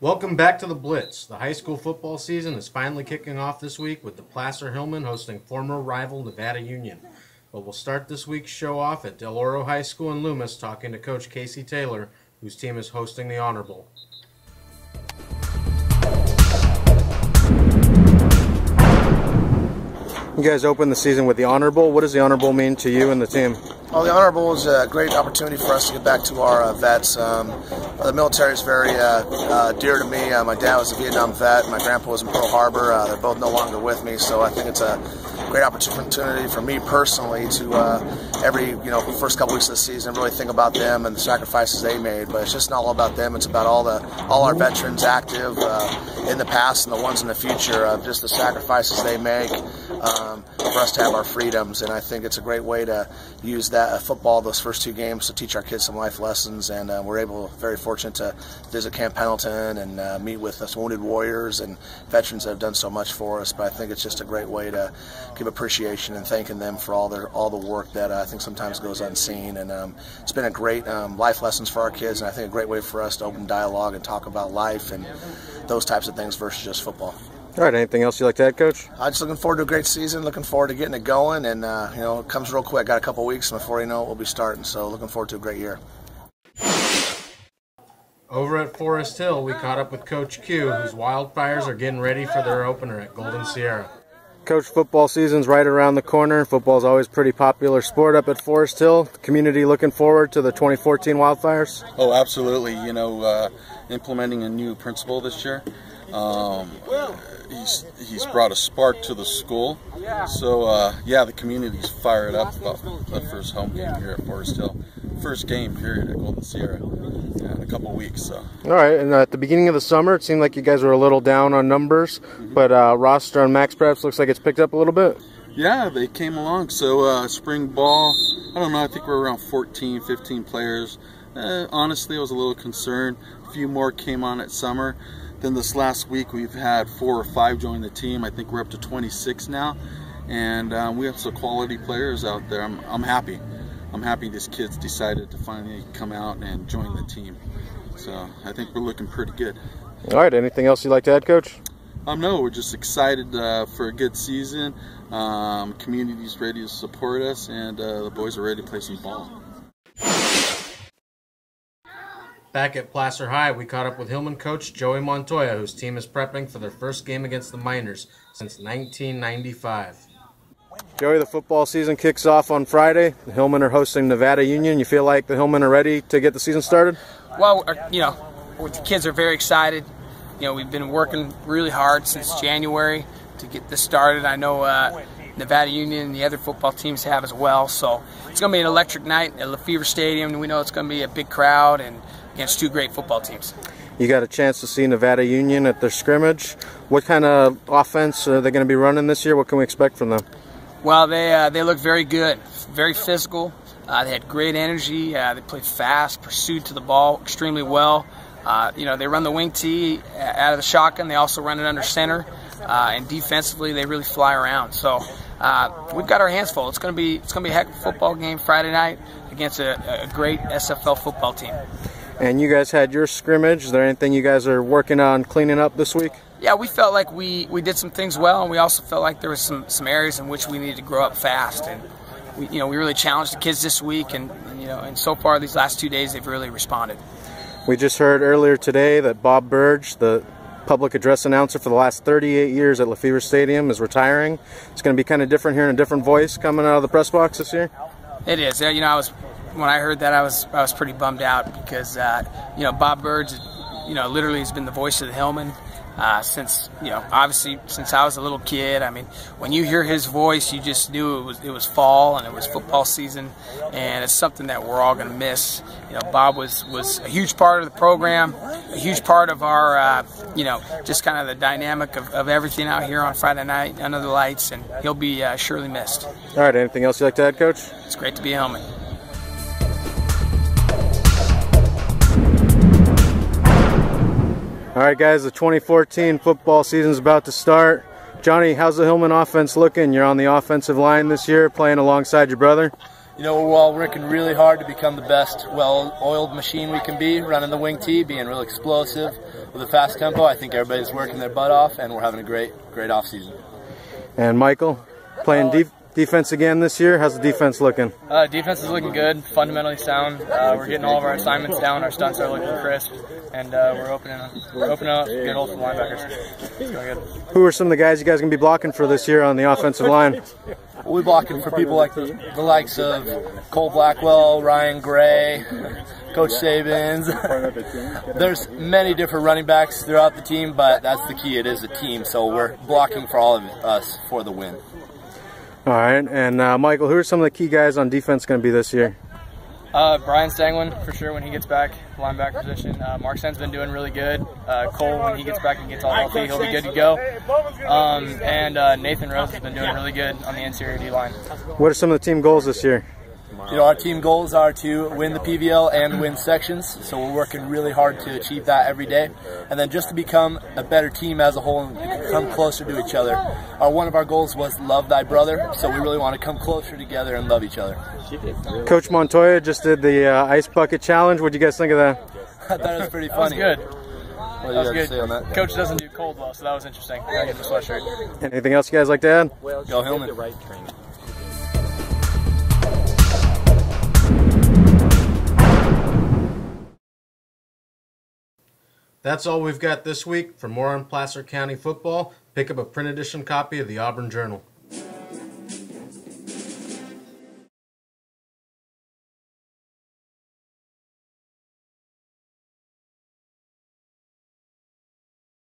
Welcome back to the Blitz. The high school football season is finally kicking off this week with the Placer-Hillman hosting former rival Nevada Union. But we'll start this week's show off at Del Oro High School in Loomis talking to Coach Casey Taylor, whose team is hosting the Honor Bowl. You guys opened the season with the Honor Bowl. What does the Honor Bowl mean to you and the team? Well, the Honor Bowl is a great opportunity for us to get back to our vets. The military is very dear to me. My dad was a Vietnam vet. My grandpa was in Pearl Harbor. They're both no longer with me, so I think it's a great opportunity for me personally to every first couple weeks of the season really think about them and the sacrifices they made. But it's just not all about them. It's about all our veterans active in the past and the ones in the future. Just the sacrifices they make for us to have our freedoms. And I think it's a great way to use that football, those first two games, to teach our kids some life lessons. And we're very fortunate to visit Camp Pendleton and meet with us wounded warriors and veterans that have done so much for us. But I think it's just a great way to give appreciation and thanking them for all the work that I think sometimes goes unseen. And it's been a great life lessons for our kids, and I think a great way for us to open dialogue and talk about life and those types of things versus just football. All right, anything else you'd like to add, Coach? I'm just looking forward to a great season, looking forward to getting it going, and it comes real quick. Got a couple weeks, and before you know it, we'll be starting, so looking forward to a great year. Over at Forest Hill, we caught up with Coach Q, whose Wildfires are getting ready for their opener at Golden Sierra. Coach, football season's right around the corner. Football's always a pretty popular sport up at Forest Hill. The community looking forward to the 2014 Wildfires? Oh, absolutely. Implementing a new principal this year. He's brought a spark to the school. So, the community's fired up about the first home game here at Forest Hill. First game period at Golden Sierra in a couple weeks. So. All right, and at the beginning of the summer, it seemed like you guys were a little down on numbers, but roster on Max Preps looks like it's picked up a little bit. Yeah, they came along. So spring ball, I don't know, I think we're around 14, 15 players. Honestly, I was a little concerned. A few more came on at summer. Then this last week, we've had 4 or 5 join the team. I think we're up to 26 now, and we have some quality players out there. I'm happy. I'm happy these kids decided to finally come out and join the team. So I think we're looking pretty good. All right, anything else you'd like to add, Coach? No, we're just excited for a good season. Community's ready to support us, and the boys are ready to play some ball. Back at Placer High, we caught up with Hillman coach Joey Montoya, whose team is prepping for their first game against the Miners since 1995. Joey, the football season kicks off on Friday. The Hillman are hosting Nevada Union. You feel like the Hillman are ready to get the season started? Well, the kids are very excited. We've been working really hard since January to get this started. I know Nevada Union and the other football teams have as well. So it's going to be an electric night at Lefevre Stadium. We know it's going to be a big crowd and against 2 great football teams. You got a chance to see Nevada Union at their scrimmage. What kind of offense are they going to be running this year? What can we expect from them? Well, they look very good, very physical. They had great energy. They played fast, pursued to the ball extremely well. They run the wing tee out of the shotgun. They also run it under center, and defensively they really fly around. So we've got our hands full. It's going to be a heck of a football game Friday night against a great SFL football team. And you guys had your scrimmage. Is there anything you guys are working on cleaning up this week? Yeah, we felt like we did some things well, and we also felt like there was some areas in which we needed to grow up fast. And we really challenged the kids this week, and so far these last 2 days they've really responded. We just heard earlier today that Bob Burge, the public address announcer for the last 38 years at Lefevre Stadium, is retiring. It's going to be kind of different hearing a different voice coming out of the press box this year. It is. When I heard that, I was pretty bummed out because Bob Burge, literally has been the voice of the Hillman since obviously since I was a little kid. I mean, when you hear his voice, you just knew it was fall and it was football season, and it's something that we're all going to miss. Bob was a huge part of the program, a huge part of our just kind of the dynamic of everything out here on Friday night under the lights, and he'll be surely missed. All right, anything else you'd like to add, Coach? It's great to be a Hillman. All right, guys, the 2014 football season is about to start. Johnny, how's the Hillman offense looking? You're on the offensive line this year, playing alongside your brother. We're all working really hard to become the best, well-oiled machine we can be, running the wing tee, being real explosive with a fast tempo. I think everybody's working their butt off, and we're having a great off-season. And Michael, playing defense again this year. How's the defense looking? Defense is looking good, fundamentally sound. We're getting all of our assignments down. Our stunts are looking crisp, and we're opening up good holes for linebackers. It's going good. Who are some of the guys you guys going to be blocking for this year on the offensive line? We'll be blocking for people like the likes of Cole Blackwell, Ryan Gray, Coach Sabins. There's many different running backs throughout the team, but that's the key. It is a team, so we're blocking for all of us for the win. All right, and Michael, who are some of the key guys on defense going to be this year? Brian Stanglin, for sure, when he gets back, linebacker position. Mark Sen's been doing really good. Cole, when he gets back and gets all healthy, he'll be good to go. And Nathan Rose has been doing really good on the interior D-line. What are some of the team goals this year? Our team goals are to win the PVL and win sections, so we're working really hard to achieve that every day. And then just to become a better team as a whole and come closer to each other. One of our goals was love thy brother, so we really want to come closer together and love each other. Coach Montoya just did the ice bucket challenge. What do you guys think of that? I thought it was pretty funny. That was good. What do you guys say on that? Coach doesn't do cold well, so that was interesting. I get the sweatshirt. Anything else you guys like to add? Go Hillman. That's all we've got this week. For more on Placer County football, pick up a print edition copy of the Auburn Journal.